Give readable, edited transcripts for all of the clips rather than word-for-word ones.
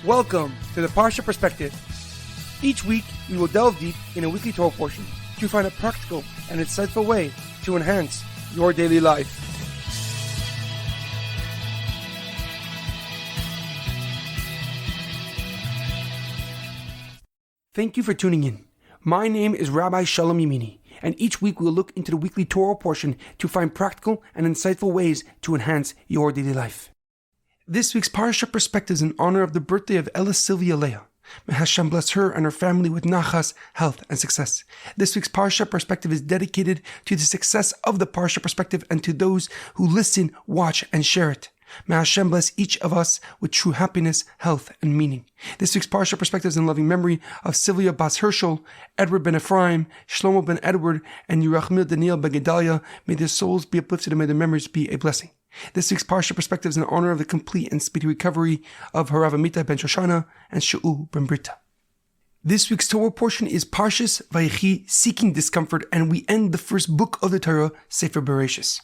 Welcome to the Parsha Perspective. Each week, we will delve deep in a weekly Torah portion to find a practical and insightful way to enhance your daily life. Thank you for tuning in. My name is Rabbi Shalom Yemini, and each week we will look into the weekly Torah portion to find practical and insightful ways to enhance your daily life. This week's Parsha Perspective is in honor of the birthday of Ella Silvia Leah. May Hashem bless her and her family with nachas, health, and success. This week's Parsha Perspective is dedicated to the success of the Parsha Perspective and to those who listen, watch, and share it. May Hashem bless each of us with true happiness, health, and meaning. This week's Parsha Perspective is in loving memory of Silvia Bas Herschel, Edward Ben Efraim, Shlomo Ben Edward, and Yirachmiel Daniel Ben Gedalia. May their souls be uplifted and may their memories be a blessing. This week's Parsha Perspective is in honor of the complete and speedy recovery of HaRav Amitai ben Shoshanna and Shaul ben Berta. This week's Torah portion is Parshas Vayechi, Seeking Discomfort, and we end the first book of the Torah, Sefer Bereshis.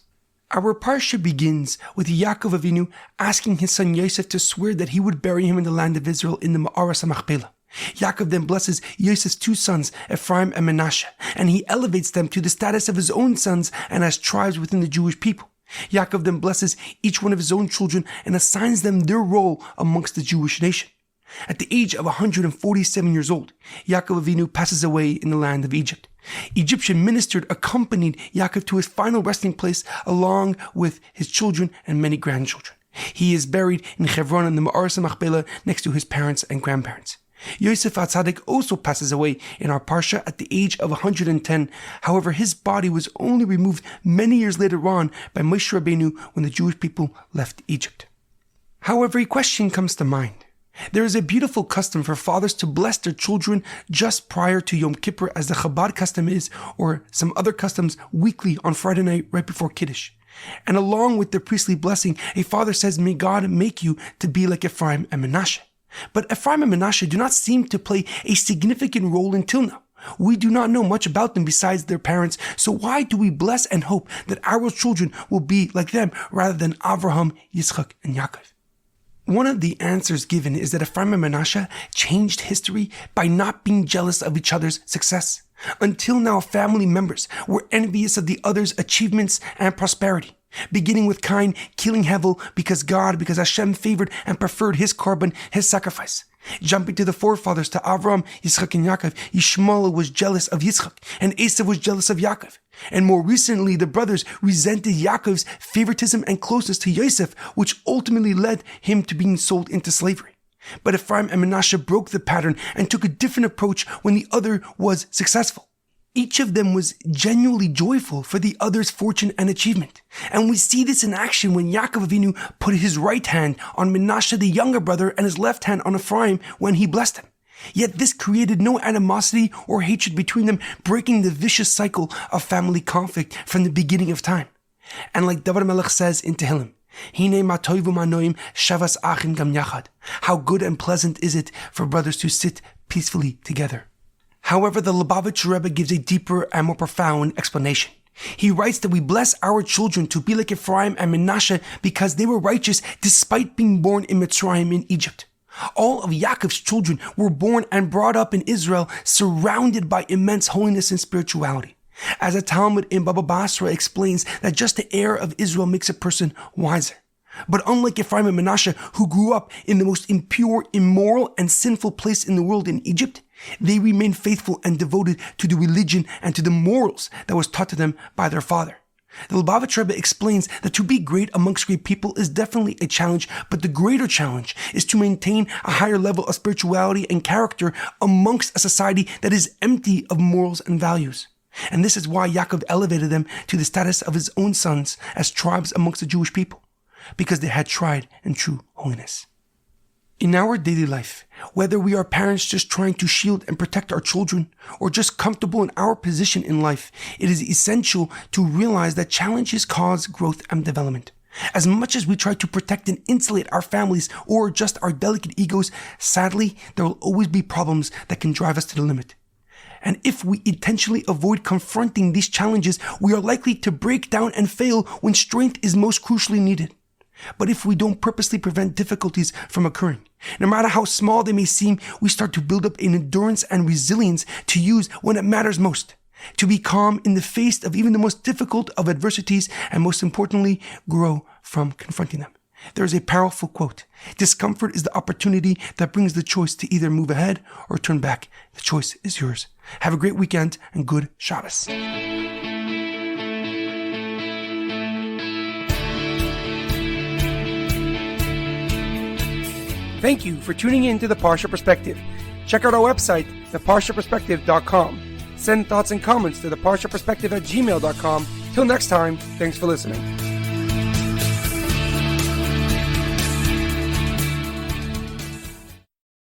Our Parsha begins with Ya'akov Avinu asking his son Yosef to swear that he would bury him in the land of Israel in the Ma'aras HaMachpelah. Yaakov then blesses Yosef's two sons, Efraim and Menasha, and he elevates them to the status of his own sons and as tribes within the Jewish people. Yaakov then blesses each one of his own children and assigns them their role amongst the Jewish nation. At the age of 147 years old, Ya'akov Avinu passes away in the land of Egypt. Egyptian ministers accompanied Yaakov to his final resting place along with his children and many grandchildren. He is buried in Hebron in the Ma'aras HaMachpelah next to his parents and grandparents. Yosef HaTzadik also passes away in our Parsha at the age of 110. However, his body was only removed many years later on by Moshe Rabbeinu when the Jewish people left Egypt. However, a question comes to mind. There is a beautiful custom for fathers to bless their children just prior to Yom Kippur, as the Chabad custom is, or some other customs weekly on Friday night right before Kiddush. And along with the priestly blessing, a father says, "May God make you to be like Efraim and Menasha." But Efraim and Menasha do not seem to play a significant role until now. We do not know much about them besides their parents, so why do we bless and hope that our children will be like them rather than Avraham, Yitzchak, and Yaakov? One of the answers given is that Efraim and Menasha changed history by not being jealous of each other's success. Until now, family members were envious of the other's achievements and prosperity, beginning with Cain killing Hevel because Hashem favored and preferred his korban, his sacrifice. Jumping to the forefathers, to Avram, Yitzchak, and Yaakov, Yishmael was jealous of Yitzchak, and Esav was jealous of Yaakov. And more recently, the brothers resented Yaakov's favoritism and closeness to Yosef, which ultimately led him to being sold into slavery. But Efraim and Menasha broke the pattern and took a different approach when the other was successful. Each of them was genuinely joyful for the other's fortune and achievement. And we see this in action when Ya'akov Avinu put his right hand on Menasha, the younger brother, and his left hand on Ephraim when he blessed him. Yet this created no animosity or hatred between them, breaking the vicious cycle of family conflict from the beginning of time. And like David Melech says in Tehillim, "Hine ma toivu ma noim shavas achim gam yachad." How good and pleasant is it for brothers to sit peacefully together. However, the Lubavitcher Rebbe gives a deeper and more profound explanation. He writes that we bless our children to be like Ephraim and Menasha because they were righteous despite being born in Mitzrayim in Egypt. All of Yaakov's children were born and brought up in Israel, surrounded by immense holiness and spirituality. As a Talmud in Baba Basra explains that just the air of Israel makes a person wiser. But unlike Ephraim and Menasha, who grew up in the most impure, immoral, and sinful place in the world in Egypt, they remained faithful and devoted to the religion and to the morals that was taught to them by their father. The Lubavitcher Rebbe explains that to be great amongst great people is definitely a challenge, but the greater challenge is to maintain a higher level of spirituality and character amongst a society that is empty of morals and values. And this is why Yaakov elevated them to the status of his own sons as tribes amongst the Jewish people, because they had tried in true holiness. In our daily life, whether we are parents just trying to shield and protect our children, or just comfortable in our position in life, it is essential to realize that challenges cause growth and development. As much as we try to protect and insulate our families or just our delicate egos, sadly, there will always be problems that can drive us to the limit. And if we intentionally avoid confronting these challenges, we are likely to break down and fail when strength is most crucially needed. But if we don't purposely prevent difficulties from occurring, no matter how small they may seem, we start to build up an endurance and resilience to use when it matters most, to be calm in the face of even the most difficult of adversities, and most importantly, grow from confronting them. There is a powerful quote: discomfort is the opportunity that brings the choice to either move ahead or turn back. The choice is yours. Have a great weekend and good Shabbos. Thank you for tuning in to the Parsha Perspective. Check out our website, theparshaperspective.com. Send thoughts and comments to theparshaperspective@gmail.com. Till next time, thanks for listening.